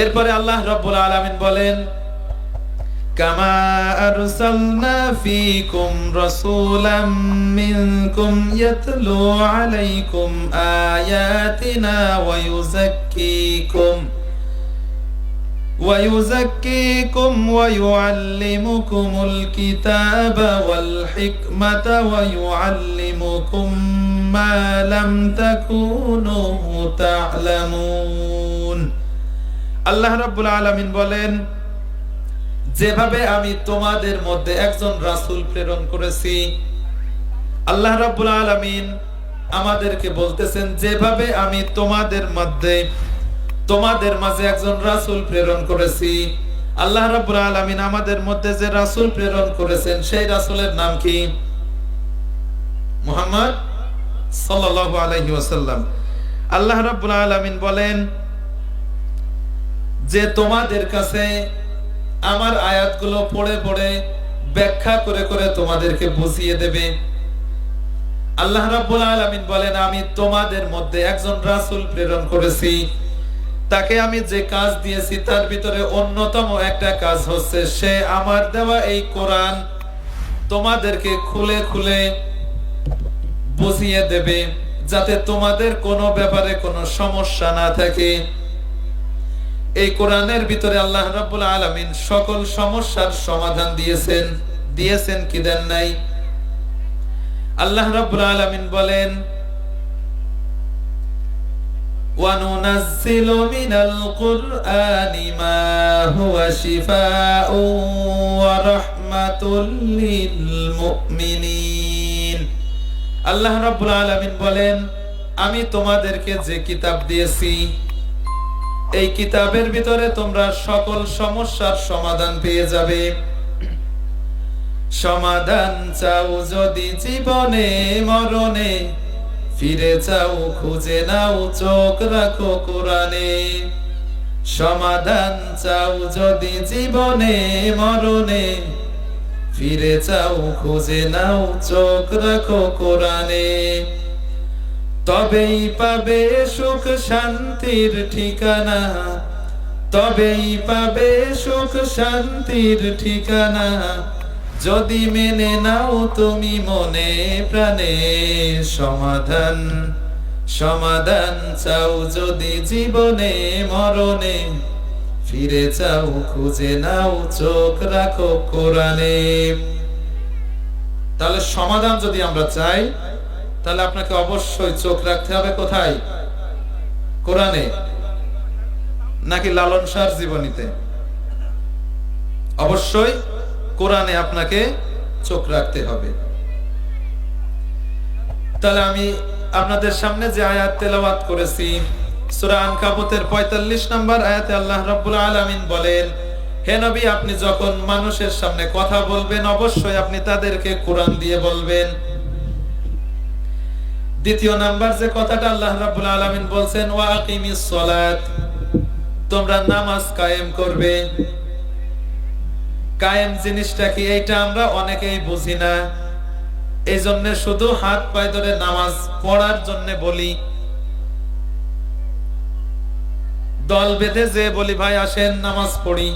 এরপরে আল্লাহ রাব্বুল আলামিন বলেন, কামা আরসালনা ফীকুম রাসূলাম মিনকুম ইয়াতলু আলাইকুম আয়াতিনা ওয়া ইউযাক্কিকুম ওয়া ইউআল্লিমুকুমুল কিতাবা ওয়াল হিকমাতা ওয়া ইউআল্লিমুকুম মা লাম তাকুনু তা'লামুন। আল্লাহ রাব্বুল আলামিন বলেন, যেভাবে আমি তোমাদের মধ্যে একজন রাসূল প্রেরণ করেছি, আল্লাহ রাব্বুল আলামিন আমাদেরকে বলতেছেন যেভাবে আমি তোমাদের মাঝে একজন রাসূল প্রেরণ করেছি। আল্লাহ রাব্বুল আলামিন আমাদের মধ্যে যে রাসূল প্রেরণ করেছেন সেই রাসূলের নাম কি? মুহাম্মদ সাল্লাল্লাহু আলাইহি ওয়াসাল্লাম। আল্লাহ রাব্বুল আলামিন বলেন যে তোমাদের কাছে আমার আয়াতগুলো পড়ে পড়ে ব্যাখ্যা করে করে তোমাদেরকে বুঝিয়ে দেবে। আল্লাহ রাব্বুল আলামিন বলেন আমি তোমাদের মধ্যে একজন রাসূল প্রেরণ করেছি, তাকে আমি যে কাজ দিয়েছি তার ভিতরে অন্যতম একটা কাজ হচ্ছে সে আমার দেওয়া এই কোরআন তোমাদেরকে খুলে খুলে বুঝিয়ে দেবে, যাতে তোমাদের কোনো ব্যাপারে কোনো সমস্যা না থাকে। এই কোরআনের ভিতরে আল্লাহ রাব্বুল আলামিন সকল সমস্যার সমাধান দিয়েছেন কি দেন নাই? আল্লাহ রাব্বুল আলামিন বলেন, ওয়া নুনাজ্জিলু মিনাল কুরআনি মা হুয়া শিফাউন ওয়া রাহমাতুল লিল মুমিনিন। আল্লাহ রাব্বুল আলামিন বলেন আমি তোমাদেরকে যে কিতাব দিয়েছি এই কিতাবের ভিতরে তোমরা সকল সমস্যার সমাধান পেয়ে যাবে। সমাধান চাও যদি জীবনে মরণে, ফিরে চাও খুঁজে নাও চোখ রাখো কোরআনে। সমাধান চাও যদি জীবনে মরণে, ফিরে চাও খুঁজে নাও চোখ রাখো কোরআনে। তবেই পাবে সুখ শান্তির ঠিকানা, তবেই পাবে সুখ শান্তির ঠিকানা, যদি মেনে নাও তুমি মনে প্রাণে। সমাধান চাও যদি জীবনে মরণে, ফিরে চাও খুঁজে নাও চোখ রাখো কোরআনে। তাহলে সমাধান যদি আমরা চাই তাহলে আপনাকে অবশ্যই চোখ রাখতে হবে কোথায়? কোরআনে নাকি লালন শাহর জীবনীতে? অবশ্যই কোরআনে আপনাকে চোখ রাখতে হবে। তাহলে আমি আপনাদের সামনে যে আয়াত তেলাওয়াত করেছি সূরা আনকাবুতের 45 নম্বর আয়াতে আল্লাহ রাব্বুল আলামিন বলেন, হে নবী আপনি যখন মানুষের সামনে কথা বলবেন অবশ্যই আপনি তাদেরকে কোরআন দিয়ে বলবেন। দ্বিতীয় নাম্বার যে কথাটা আল্লাহ রাব্বুল আলামিন বলছেন, ওয়া আকিমিস সালাত, তোমরা নামাজ কায়েম করবে। কায়েম জিনিসটা কি এটা আমরা অনেকেই বুঝি না। এই জন্য শুধু হাত পায়ে ধরে নামাজ পড়ার জন্য বলি, দল বেঁধে যে বলি ভাই আসেন নামাজ পড়ি,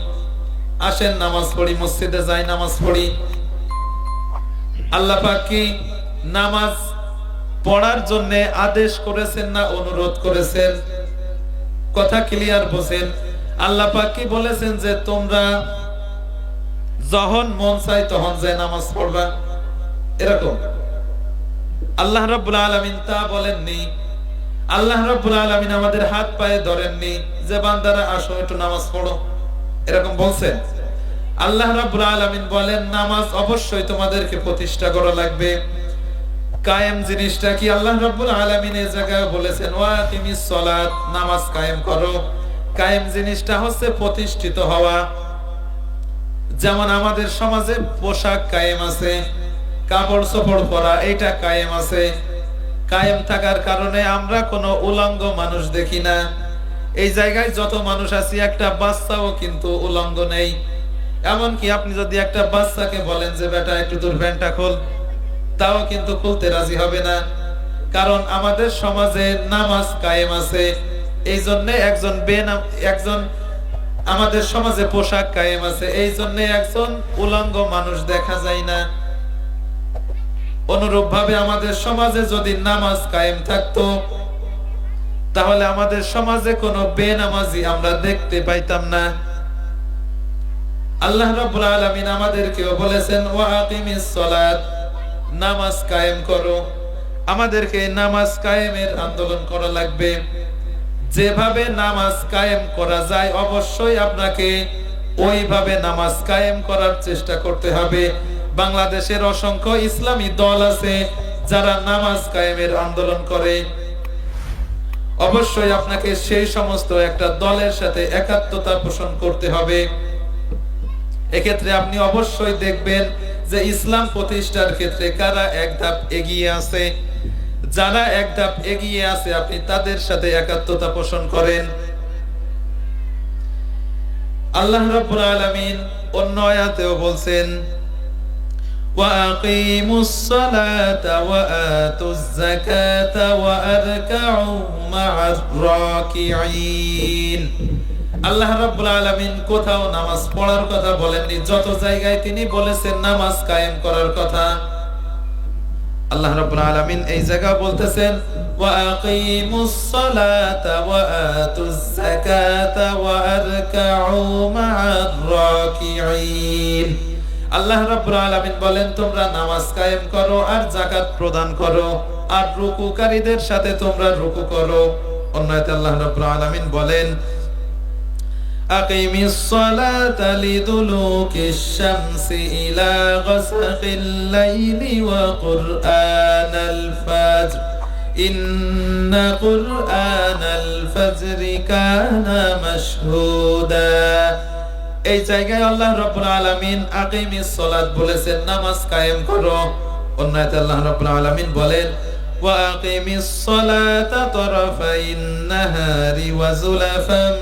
আসেন নামাজ পড়ি, মসজিদে যাই নামাজ পড়ি। আল্লাহ পাক কি নামাজ পড়ার জন্য আদেশ করেছেন না অনুরোধ করেছেন? কথা ক্লিয়ার বোঝেন? আল্লাহ পাক কি বলেছেন যে তোমরা যখন মন চাই তখন যায় নামাজ পড়বা, এরকম? আল্লাহ রাব্বুল আলামিন তা বলেননি। আল্লাহ রাব্বুল আলামিন আমাদের হাত পায়ে ধরেননি যে বান্দারা আসো একটু নামাজ পড়ো, এরকম বলছেন? আল্লাহ রাব্বুল আলামিন বলেন নামাজ অবশ্যই তোমাদেরকে প্রতিষ্ঠা করা লাগবে। কায়েম জিনিসটা কি? আল্লাহ রাব্বুল আলামিন এই জায়গায় বলেছেন ওয়াকিমিস সালাত, নামাজ কায়েম করো। কায়েম জিনিসটা হচ্ছে প্রতিষ্ঠিত হওয়া। যেমন আমাদের সমাজে পোশাক কায়েম আছে, কাপড় চোপড় পরা, এটা কায়েম আছে। কায়েম থাকার কারণে আমরা কোনো উলঙ্গ মানুষ দেখি না। এই জায়গায় যত মানুষ আছি একটা বাচ্চাও কিন্তু উলঙ্গ নেই। এমনকি আপনি যদি একটা বাচ্চাকে বলেন যে বেটা একটু তোর প্যান্টটা খোল, তাও কিন্তু খুলতে রাজি হবে না। কারণ আমাদের সমাজে নামাজ কায়েম আছে। এই জন্য একজন আমাদের সমাজে পোশাক কায়েম আছে, এই জন্য একজন উলঙ্গ মানুষ দেখা যায় না। অনুরূপ ভাবে আমাদের সমাজে যদি নামাজ কায়েম থাকতো তাহলে আমাদের সমাজে কোনো বেনামাজি আমরা দেখতে পাইতাম না। আল্লাহ রাব্বুল আলামিন আমাদেরকেও বলেছেন ওয়াকিমিস সালাত, নামাজ কায়েম করো। আমাদেরকে নামাজ কায়েমের আন্দোলন করা লাগবে। যেভাবে নামাজ কায়েম করা যায় অবশ্যই আপনাকে ওইভাবে নামাজ কায়েম করার চেষ্টা করতে হবে। বাংলাদেশের অসংখ্য ইসলামী দল আছে যারা নামাজ কায়েমের আন্দোলন করে। অবশ্যই আপনাকে সেই সমস্ত একটা দলের সাথে একাত্মতা পোষণ করতে হবে। এক্ষেত্রে আপনি অবশ্যই দেখবেন যে ইসলাম প্রতিষ্ঠার ক্ষেত্রে কারা এক ধাপ এগিয়ে আছে। যারা এক ধাপ এগিয়ে আছে আপনি তাদের সাথে একাত্মতা পোষণ করেন। আল্লাহ রাব্বুল আলামিন অন্য আয়াতেও বলছেন وَأَقِيمُوا الصَّلَاةَ وَآتُوا الزَّكَاةَ وَأَرْكَعُوا مَعَ الرَّاكِعِينَ। আল্লাহ রাব্বুল আলামিন কোথাও নামাজ পড়ার কথা বলেননি, যত জায়গায় তিনি বলেছেন নামাজ কায়েম করার কথা। আল্লাহ রাব্বুল আলামিন এই জায়গা বলতেছেন ওয়াকিমুস সালাতা ওয়াতুজ যাকাতা ওয়ারকাউ মা'আর রাকিঈন। আল্লাহ রাব্বুল আলামিন বলেন তোমরা নামাজ কায়েম করো আর যাকাত প্রদান করো আর রুকুকারীদের সাথে তোমরা রুকু করো। অন্যতে আল্লাহ রাব্বুল আলামিন বলেন আকিমিস সালাতা লিদুলুকিশ শামসি ইলা গাসাকিল লাইলি ওয়া কুরআনাল ফাজর ইন্না কুরআনাল ফাজরি কানা মাশহুদা। এই জায়গায় আল্লাহ রাব্বুল আলামিন আকিমিস সালাত বলেছেন, নামাজ কায়েম করো। অন্যতে আল্লাহ রাব্বুল আলামিন বলেন ওয়া আকিমিস সালাতা তারাফাইন নাহারি ওয়া যুলাফাম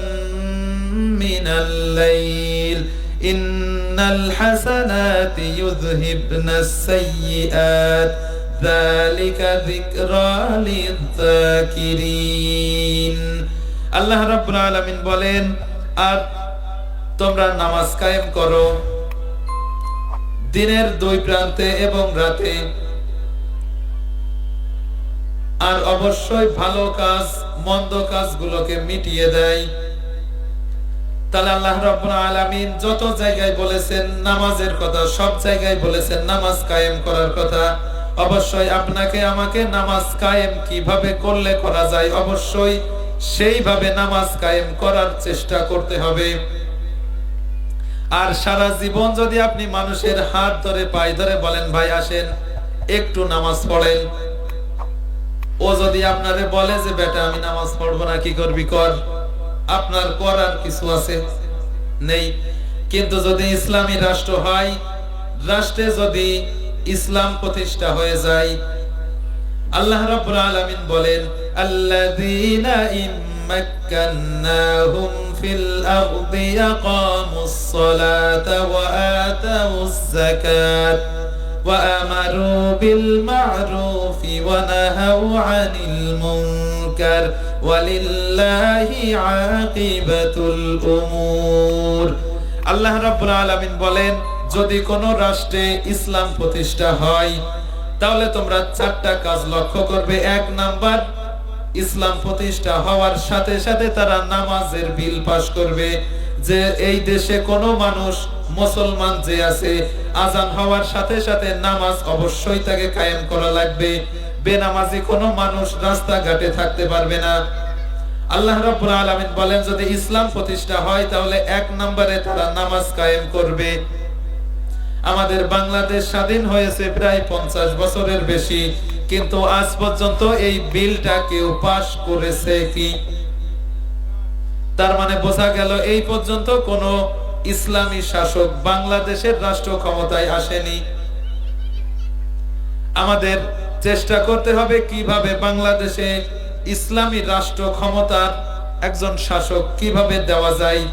মিনাল লাইল ইন্নাল হাসানাতি ইউযহিবনাস সাইয়্যাত যালিকা যিকরা লিয-যাকিরিন। আল্লাহ রাব্বুল আলামিন বলেন আর তোমরা নামাজ কায়েম করো দিনের দুই প্রান্তে এবং রাতে, আর অবশ্যই ভালো কাজ মন্দ কাজগুলোকে মিটিয়ে দেয়। তাহলে আল্লাহ রাব্বুল আলামিন যত জায়গায় বলেছেন নামাজের কথা, সব জায়গায় বলেছেন নামাজ কায়েম করার কথা। অবশ্যই আপনাকে আমাকে নামাজ কায়েম কিভাবে করলে করা যায় অবশ্যই সেইভাবে নামাজ কায়েম করার চেষ্টা করতে হবে। আর সারা জীবন যদি আপনি মানুষের হাত ধরে পায়ে ধরে বলেন ভাই আসেন একটু নামাজ পড়েন, ও যদি আপনারে বলে যে বেটা আমি নামাজ পড়বো না, কি করবি কর, আপনার করার কিছু আছে নেই। কিন্তু যদি ইসলামী রাষ্ট্র হয়, রাষ্ট্রে যদি ইসলাম প্রতিষ্ঠা হয়ে যায়, আল্লাহ রাব্বুল আলামিন বলেন আল্লাযীনা ইম্মাক্কান্নাহুম ফিল আরদি আকামুস সালাতা ওয়া আতাউজ যাকাত وأمروا بالمعروف ونهوا عن المنكر ولله عاقبة الأمور আল্লাহ রাব্বুল আলামিন বলেন, যদি কোনো রাষ্ট্রে ইসলাম প্রতিষ্ঠা হয় তাহলে তোমরা চারটা কাজ লক্ষ্য করবে। এক নাম্বার, ইসলাম প্রতিষ্ঠা হওয়ার সাথে সাথে তারা নামাজের বিল পাস করবে, যে এই দেশে কোনো মানুষ মুসলমান যে আছে আজান হওয়ার সাথে সাথে নামাজ অবশ্যই তাকে কায়েম করা লাগবে। বেনামাজি কোনো মানুষ রাস্তাঘাটে থাকতে পারবে না। আল্লাহ রাব্বুল আলামিন বলেন, যদি ইসলাম প্রতিষ্ঠা হয় তাহলে এক নম্বরে তারা নামাজ কায়েম করবে। আমাদের বাংলাদেশ স্বাধীন হয়েছে প্রায় 50 বছরের বেশি, কিন্তু আজ পর্যন্ত এই বিলটা কেউ পাস করেছে কি? তার মানে বোঝা গেল এই পর্যন্ত কোনো ইসলামী শাসক বাংলাদেশের রাষ্ট্র ক্ষমতায় আসেনি। আমাদের চেষ্টা করতে হবে কিভাবে বাংলাদেশে ইসলামী রাষ্ট্র ক্ষমতার একজন শাসক কিভাবে দেওয়া যায়,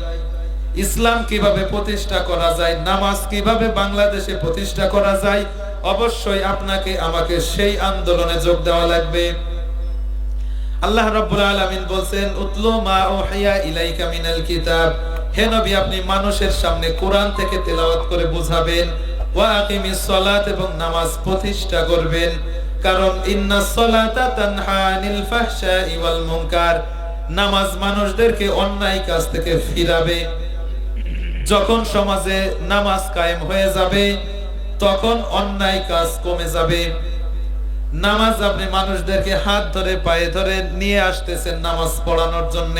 ইসলাম কিভাবে প্রতিষ্ঠা করা যায়, নামাজ কিভাবে বাংলাদেশে প্রতিষ্ঠা করা যায়। অবশ্যই আপনাকে আমাকে সেই আন্দোলনে যোগ দেওয়া লাগবে। আল্লাহ রাব্বুল আলামিন বলেন, উতলু মা উহিয়া ইলাইকা মিনাল কিতাব, হে নবী আপনি মানুষের সামনে কোরআন থেকে তেলাওয়াত করে বুঝাবেন। ওয়া আকিমিস সালাত, এবং নামাজ প্রতিষ্ঠা করবেন। কারণ ইন্নাস সালাতা তানহা আনিল ফাহশাই ওয়াল মুনকার, নামাজ মানুষদেরকে অন্যায় কাজ থেকে ফিরাবে। যখন সমাজে নামাজ কায়েম হয়ে যাবে তখন অন্যায় কাজ কমে যাবে। নামাজ আপনি মানুষদেরকে হাত ধরে পায়ে ধরে নিয়ে আসতেছেন নামাজ পড়ানোর জন্য,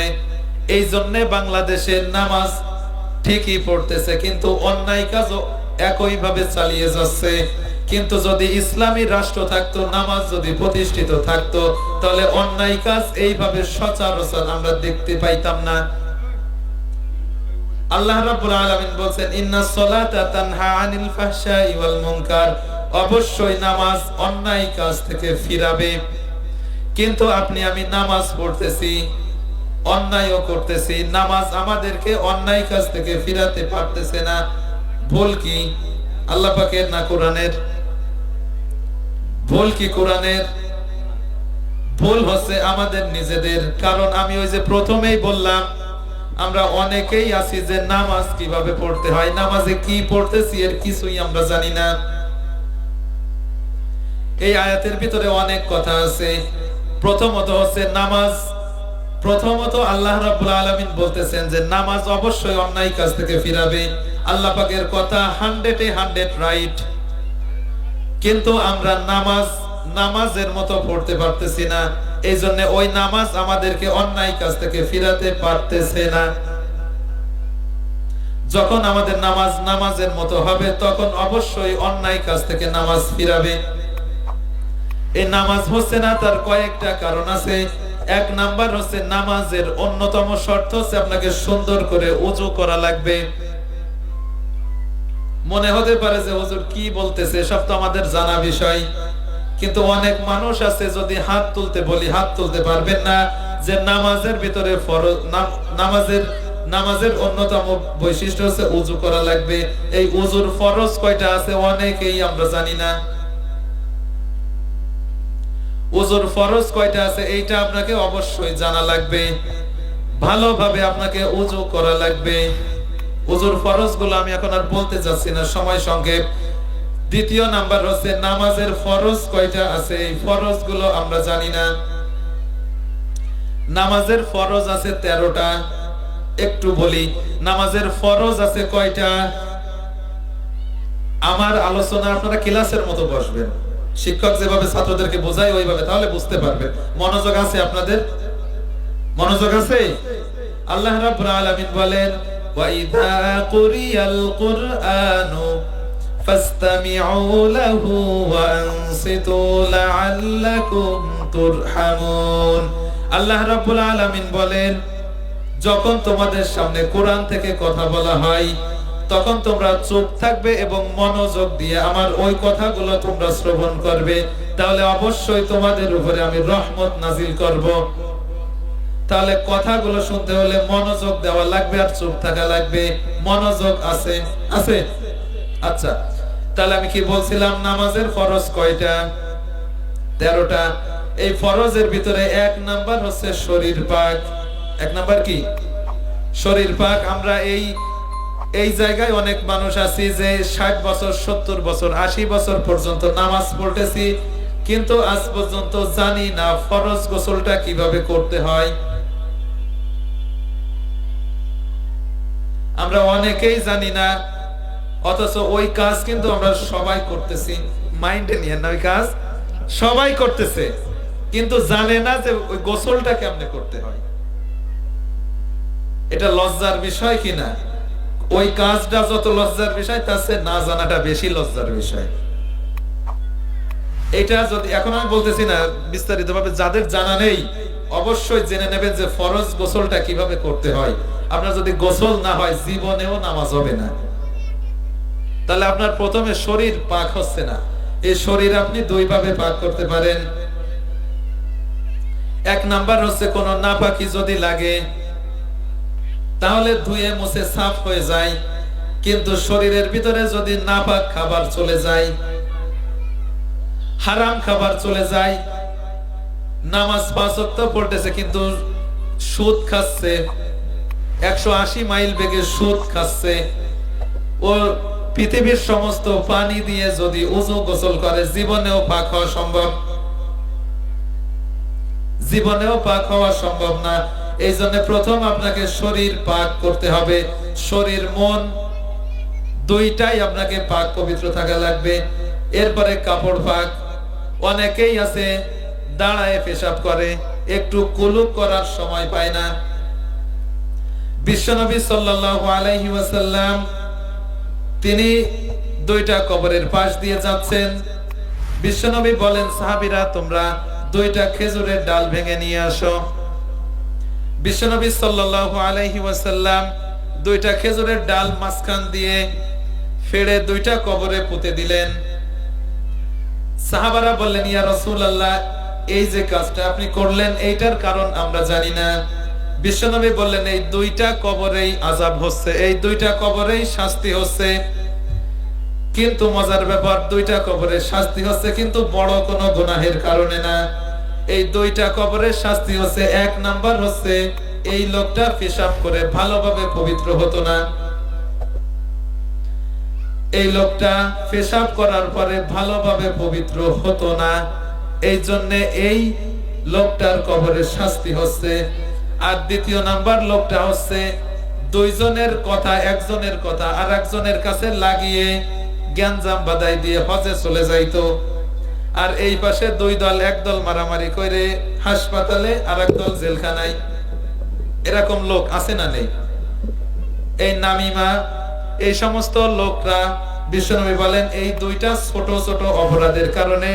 এই জন্য বাংলাদেশের নামাজ ঠিকই পড়তেছে, কিন্তু অন্যায় কাজও একইভাবে চালিয়ে যাচ্ছে। কিন্তু যদি ইসলামী রাষ্ট্র থাকতো, নামাজ যদি প্রতিষ্ঠিত থাকতো, তাহলে অন্যায় কাজ এইভাবে সচরাচর আমরা দেখতে পাইতাম না। আল্লাহ রাব্বুল আলামিন বলেন, ইন্নাস সালাতা তানহা আনিল ফাহশাই ওয়াল মুনকার, অবশ্যই নামাজ অন্যায় কাজ থেকে ফিরাবে। কিন্তু আপনি আমি নামাজ পড়তেছি, অন্যায়ও করতেছি, নামাজ আমাদেরকে অন্যায় কাজ থেকে ফিরাতে পারতেছে না। ভুল কি আল্লাহ পাকের না কোরআনের? ভুল কি কোরআনের? ভুল হচ্ছে আমাদের নিজেদের। কারণ আমি ওই যে প্রথমেই বললাম, আমরা অনেকেই আছি যে নামাজ কিভাবে পড়তে হয়, নামাজে কি পড়তেছি এর কিছুই আমরা জানি না। এই আয়াতের ভিতরে অনেক কথা আছে। প্রথমত হচ্ছে নামাজ, প্রথমত আল্লাহ রাব্বুল আলামিন বলতেছেন যে নামাজ অবশ্যই অন্যায় কাজ থেকে ফিরাবে। আল্লাহ পাকের কথা 100-এ 100 রাইট, কিন্তু আমরা নামাজের মতো পড়তে পারতেছি না। এই জন্য ওই নামাজ আমাদেরকে অন্যায় কাজ থেকে ফিরাতে পারতেছে না। যখন আমাদের নামাজের মতো হবে তখন অবশ্যই অন্যায় কাজ থেকে নামাজ ফিরাবে। এই নামাজ হচ্ছে না, তার কয়েকটা কারণ আছে। এক নাম্বার হচ্ছে নামাজের অন্যতম শর্ত হচ্ছে আপনাকে সুন্দর করে ওযু করা লাগবে। মনে হতে পারে যে হুজুর কি বলতেছে, সব তো আমাদের জানা বিষয়, কিন্তু অনেক মানুষ আছে যদি হাত তুলতে বলি হাত তুলতে পারবেন না। যে নামাজের ভিতরে ফরজ, নামাজের অন্যতম বৈশিষ্ট্য হচ্ছে ওযু করা লাগবে। এই ওযুর ফরজ কয়টা আছে অনেকেই আমরা জানি না। ওযুর ফরজ কয়টা আছে এইটা আপনাকে অবশ্যই জানা লাগবে। ভালোভাবে আপনাকে ওযু করা লাগবে। ওযুর ফরজগুলো আমি এখন আর বলতে যাচ্ছি না, সময় সংক্ষেপ। দ্বিতীয় নাম্বার হচ্ছে নামাজের ফরজ কয়টা আছে, এই ফরজগুলো আমরা জানি না। নামাজের ফরজ আছে 13টা। একটু বলি, নামাজের ফরজ আছে কয়টা? আমার আলোচনা আপনারা ক্লাসের মতো বসবেন, শিক্ষক যেভাবে ছাত্রদেরকে বোঝায় ওইভাবে, তাহলে বুঝতে পারবেন। মনোযোগ আছে আপনাদের? মনোযোগ আছে? আল্লাহ রাব্বুল আলামিন বলেন, ওয়া ইযা কুরিয়াল কুরআনু ফাসতামিউ লাহু ওয়া আনসিতু লাআল্লাকুম তুরহামুন। আল্লাহ রাব্বুল আলামিন বলেন, যখন তোমাদের সামনে কোরআন থেকে কথা বলা হয় তখন তোমরা চুপ থাকবে এবং মনোযোগ দিয়ে আমার ওই কথাগুলো তোমরা শ্রবণ করবে, তাহলে অবশ্যই তোমাদের উপরে আমি রহমত নাজিল করব। তাহলে কথাগুলো শুনতে হলে মনোযোগ দেওয়া লাগবে আর চুপ থাকা লাগবে। মনোযোগ আছে? আছে? আচ্ছা, তাহলে আমি কি বলছিলাম, নামাজের ফরজ কয়টা? 13টা। এই ফরজের ভিতরে 1 নাম্বার হচ্ছে শরীর পাক। 1 নাম্বার কি? শরীর পাক। আমরা এই জায়গায় অনেক মানুষ আছি যে 60 বছর, 70 বছর, 80 বছর পর্যন্ত নামাজ পড়তেছি, কিন্তু আজ পর্যন্ত জানি না ফরজ গোসলটা কিভাবে করতে হয়। আমরা অনেকেই জানি না, অথচ ওই কাজ কিন্তু আমরা সবাই করতেছি। মাইন্ডে নিয়ে না, ওই কাজ সবাই করতেছে, কিন্তু জানে না যে ওই গোসলটা কেমনে করতে হয়। এটা লজ্জার বিষয় কিনা? ওই কাজটা যত লজ্জার বিষয়, তার চেয়ে না জানাটা বেশি লজ্জার বিষয়। এটা যদি এখন আমি বলতেছি না বিস্তারিত ভাবে, যাদের জানা নেই অবশ্যই জেনে নেবেন যে ফরজ গোসলটা কিভাবে করতে হয়। আপনার যদি গোসল না হয় জীবনেও নামাজ হবে না। তাহলে আপনার প্রথমে শরীর পাক হচ্ছে না। এই শরীর আপনি 2 ভাবে পাক করতে পারেন। 1 নাম্বার হচ্ছে কোন নাপাকি যদি লাগে তাহলে ধুয়ে মুছে সাফ হয়ে যায়, কিন্তু শরীরের ভিতরে যদি নাপাক খাবার চলে যায়, হারাম খাবার চলে যায়, নামাজ 5 ওয়াক্ত পড়তেছে কিন্তু সুদ খাচ্ছে, 180 মাইল বেগে সুদ খাচ্ছে, ও পৃথিবীর সমস্ত পানি দিয়ে যদি ওযু গোসল করে জীবনেও পাক হওয়া সম্ভব? জীবনেও পাক হওয়া সম্ভব না। এই জন্য প্রথম আপনাকে শরীর পাক করতে হবে। শরীর মন দুইটাই আপনাকে পাক পবিত্র থাকা লাগবে। এরপরে কাপড় পাক। অনেকেই আছে দাঁড়ায় পেশাব করে, একটু কুলুপ করার সময় পায় না। বিশ্বনবী সাল্লাল্লাহু আলাইহি ওয়াসাল্লাম তিনি 2টা কবরের পাশ দিয়ে যাচ্ছেন। বিশ্বনবী বলেন, সাহাবীরা তোমরা 2টা খেজুরের ডাল ভেঙে নিয়ে আসো। বিশ্বনবী সাল্লাল্লাহু আলাইহি ওয়াসাল্লাম 2টা খেজুরের ডাল মাঝখান দিয়ে ফেড়ে 2টা কবরে পুঁতে দিলেন। সাহাবারা বললেন, ইয়া রাসূলুল্লাহ, এই যে কাজটা আপনি করলেন এইটার কারণ আমরা জানি না। বিশ্বনবী বললেন, এই 2টা কবরেই আযাব হচ্ছে, এই 2টা কবরেই শাস্তি হচ্ছে। কিন্তু মজার ব্যাপার, 2টা কবরে শাস্তি হচ্ছে কিন্তু বড় কোনো গুনাহের কারণে না। এই 2টা কবরের শাস্তি হচ্ছে, 1 নাম্বার হচ্ছে এই লোকটা পেশাব করে ভালোভাবে পবিত্র হতো না। এই লোকটা পেশাব করার পরে ভালোভাবে পবিত্র হতো না, এই জন্য এই লোকটার কবরের শাস্তি হচ্ছে। আর 2য় নাম্বার লোকটা হচ্ছে 2 জনের কথা, একজনের কথা আর একজনের কাছে লাগিয়ে গ্যাঞ্জাম বাদাই দিয়ে হজে চলে যাইতো। আর এই পাশে 2 দল, এক দল মারামারি করে হাসপাতালে আর এক দল জেলখানায়। এরকম লোক আছে না নেই? এই নামিমা, এই সমস্ত লোকরা বিশ্বনবী বলেন এই 2টা ছোট ছোট অপরাধের কারণে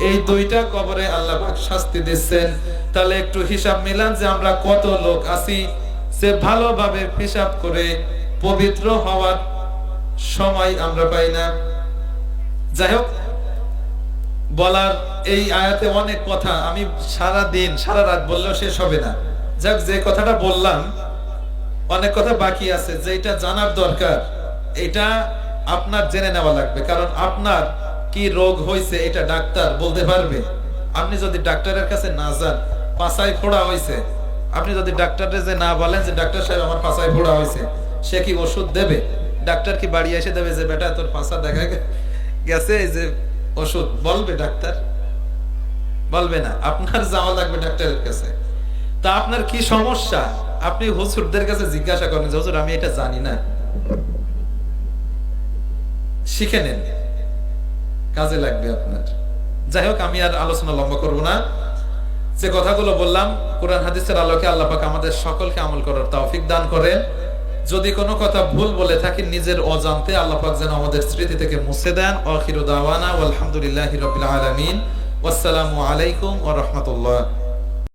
এই 2টা কবরে আল্লাহ পাক শাস্তি দিচ্ছেন। তাহলে একটু হিসাব মিলান যে আমরা কত লোক আছি যে ভালোভাবে পেশাব করে পবিত্র হওয়ার সময় আমরা পাই না। যাই হোক, বলার এই আয়াতে অনেক কথা, আমি সারা দিন সারা রাত বললেও শেষ হবে না। যাক, যে কথাটা বললাম অনেক কথা বাকি আছে, যেটা জানার দরকার এটা আপনার জেনে নেওয়া লাগবে। কারণ আপনার কি রোগ হয়েছে এটা ডাক্তার বলতে পারবে। আপনি যদি ডাক্তারের কাছে না যান, পাছায় ফোড়া হয়েছে, আপনি যদি ডাক্তারে যে না বলেন যে ডাক্তার সাহেব আমার পাছায় ফোড়া হয়েছে, সে কি ওষুধ দেবে? ডাক্তার কি বাড়ি এসে দেবে যে বেটা তোর পাছা দেখা গেছে এই যে ওষুধ? বলবে ডাক্তার? বলবে না। আপনার যাওয়া লাগবে ডাক্তারের কাছে। তা আপনার কি সমস্যা আপনি হুজুরদের কাছে জিজ্ঞাসা করেন যে হুজুর আমি এটা জানি না, শিখে নেন, কাজে লাগবে আপনার। যাই হোক, আমি আর আলোচনা লম্বা করব না। যে কথাগুলো বললাম কোরআন হাদিসের আলোকে আল্লাহ পাক আমাদের সকলকে আমল করার তৌফিক দান করেন। যদি কোনো কথা ভুল বলে থাকি নিজের অজান্তে, আল্লাহ পাক যেন আমাদের স্মৃতি থেকে মুছে দেন। আখিরু দাওয়ানা ওয়াল হামদুলিল্লাহি রাব্বিল আলামিন। ওয়াসসালামু আলাইকুম ওয়া রাহমাতুল্লাহ।